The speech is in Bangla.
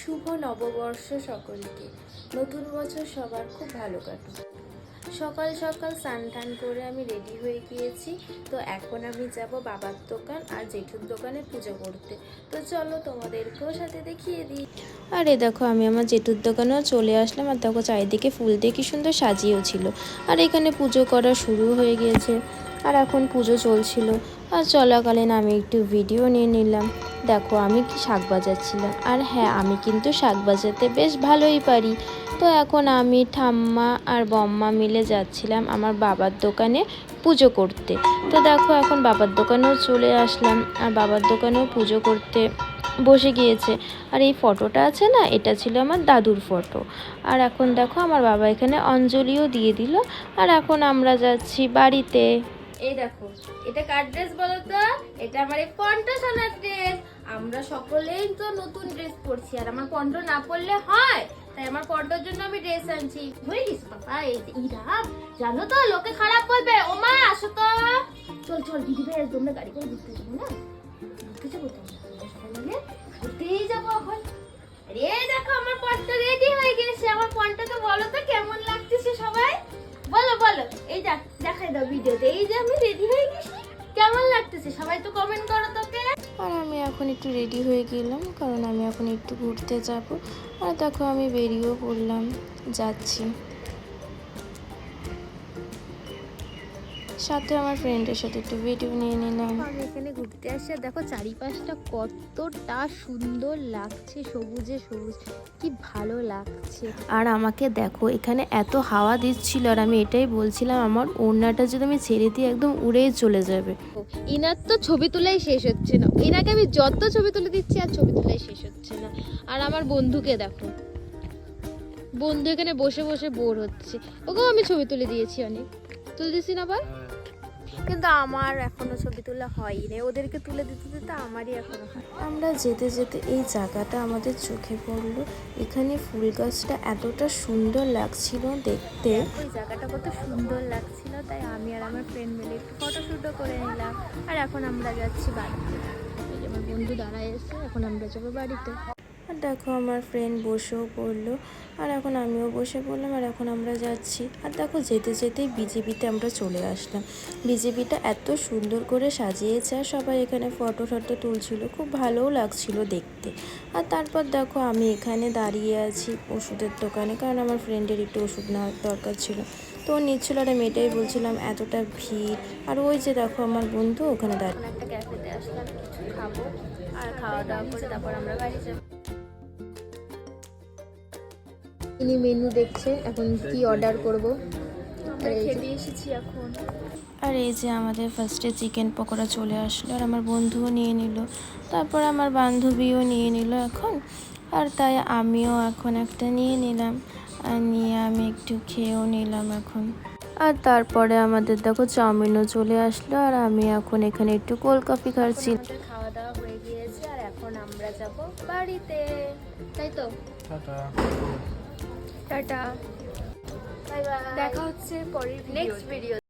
শুভ নববর্ষ সকলকে। নতুন বছর সবার খুব ভালো কাটুক। সকাল সকাল স্নান টান করে আমি রেডি হয়ে গিয়েছি। তো এখন আমি যাব বাবার দোকান আর জেঠুর দোকানে পুজো করতে। তো চলো তোমাদেরকেও সাথে দেখিয়ে দিই। আর এ দেখো আমি আমার জেঠুর দোকানেও চলে আসলাম। আর দেখো চারিদিকে ফুল দিয়ে কি সুন্দর সাজিয়েও ছিল। আর এখানে পুজো করা শুরু হয়ে গিয়েছে আর এখন পুজো চলছিল। আর চলাকালীন আমি একটু ভিডিও নিয়ে নিলাম। দেখো আমি কি শাক বাজাচ্ছিলাম। আর হ্যাঁ, আমি কিন্তু শাক বাজাতে বেশ ভালোই পারি। তো এখন আমি ঠাম্মা আর বম্মা মিলে যাচ্ছিলাম আমার বাবার দোকানে পুজো করতে। তো দেখো এখন বাবার দোকানেও চলে আসলাম আর বাবার দোকানেও পুজো করতে বসে গিয়েছে। আর এই ফটোটা আছে না, এটা ছিল আমার দাদুর ফটো। আর এখন দেখো আমার বাবা এখানে অঞ্জলিও দিয়ে দিল। আর এখন আমরা যাচ্ছি বাড়িতে। এই দেখো, এটা কার ড্রেস বলো তো? এটা আমার এই পন্টা সোনার ড্রেস। আমরা সকলেই তো নতুন ড্রেস পরছি, আর আমার পন্টো না পরলে হয়? তাই আমার পন্টোর জন্য আমি ড্রেস আনছি। হয়ে গেছে বাবা, এই ইরা জানো তো লোকে খারাপ বলবে। ও মা আসো তো, চল চল দিদি ভাই আসবো, আমরা গাড়ি করে ঘুরতে যাবো না? ঘুরতে যাবো তো সবাই মিলে, ঘুরতেই যাবো এখন। আরে দেখো আমার পন্টো রেডি হয়ে গেছে। আমার পন্টোকে বলো তো কেমন লাগতেছে সবাই? বলো বলো, এই দেখাই দাও ভিডিওতে। এই যে আমি রেডি হয়ে গেছি, কেমন লাগতেছে সবাই তো কমেন্ট করো তোকে। আর আমি এখন একটু রেডি হয়ে গেলাম, কারণ আমি এখন একটু ঘুরতে যাব। আর দেখো আমি বেরিয়েও পড়লাম, যাচ্ছি। সাথে আমার ফ্রেন্ডের সাথে একটু ভিডিও নিয়ে নিলাম। আমি এখানে ঘুরতে আসছি, দেখো চারিপাশটা কতটা সুন্দর লাগছে, সবুজে সবুজ, কি ভালো লাগছে। আর আমাকে দেখো এখানে এত হাওয়া দিচ্ছিল, আর আমি এটাই বলছিলাম আমার ওড়নাটা যদি আমি ছেড়ে দিই একদম উড়েই চলে যাবে। ইনার তো ছবি তোলাই শেষ হচ্ছে না, ইনাকে আমি যত ছবি তুলে দিচ্ছি আর ছবি তোলাই শেষ হচ্ছে না। আর আমার বন্ধুকে দেখো, বন্ধু এখানে বসে বসে বোর হচ্ছে। ওকেও আমি ছবি তুলে দিয়েছি, অনেক তুলে দিছি না আবার, কিন্তু আমার এখনো ছবি তোলা হয়নি। ওদেরকে তুলে দিতে দিতে আমারই এখনো হয়। আমরা যেতে যেতে এই জায়গাটা আমাদের চোখে পড়লো। এখানে ফুল গাছটা এতটা সুন্দর লাগছিল দেখতে, ওই জায়গাটা কত সুন্দর লাগছিল। তাই আমি আর আমার ফ্রেন্ড মিলে একটু ফটোশুটও করে নিলাম। আর এখন আমরা যাচ্ছি বাড়িতে। আমার বন্ধু দাঁড়ায় এসে, এখন আমরা যাবো বাড়িতে। আর দেখো আমার ফ্রেন্ড বসেও পড়লো, আর এখন আমিও বসে পড়লাম। আর এখন আমরা যাচ্ছি। আর দেখো যেতে যেতেই বিজেপিতে আমরা চলে আসলাম। বিজেপিটা এত সুন্দর করে সাজিয়েছে, আর সবাই এখানে ফটো তুলছিল, খুব ভালোও লাগছিল দেখতে। আর তারপর দেখো আমি এখানে দাঁড়িয়ে আছি ওষুধের দোকানে, কারণ আমার ফ্রেন্ডের একটু ওষুধ নেওয়ার দরকার ছিল। তো ও নিচ্ছিল, আর আমি এটাই বলছিলাম এতটা ভিড়। আর ওই যে দেখো আমার বন্ধু ওখানে দাঁড়িয়ে। একটা ক্যাফেতে আসলাম, কিছু খাবো আর খাওয়া দাওয়া করে তারপর আমরা বাড়ি যাবো। ইনি মেনু দেখছে এখন কি অর্ডার করব। খেতে এসেছি এখন। আর এই যে আমাদের ফার্স্টে চিকেন পকোড়া চলে আসলো, আর আমার বন্ধুও নিয়ে নিল, তারপর আমার বান্ধবীও নিয়ে নিল এখন। আর তাই আমিও এখন একটা নিয়ে নিলাম, আর নিয়ে আমি একটু খেয়েও নিলাম এখন। আর তারপরে আমাদের দেখো চাউমিনও চলে আসলো, আর আমি এখন এখানে একটু কোল্ড কফি খাচ্ছি। খাওয়া দাওয়া হয়ে গিয়েছে, আর এখন আমরা যাব বাড়িতে, তাই তো? টাটা, বাই বাই, দেখা হচ্ছে পরের নেক্সট ভিডিও।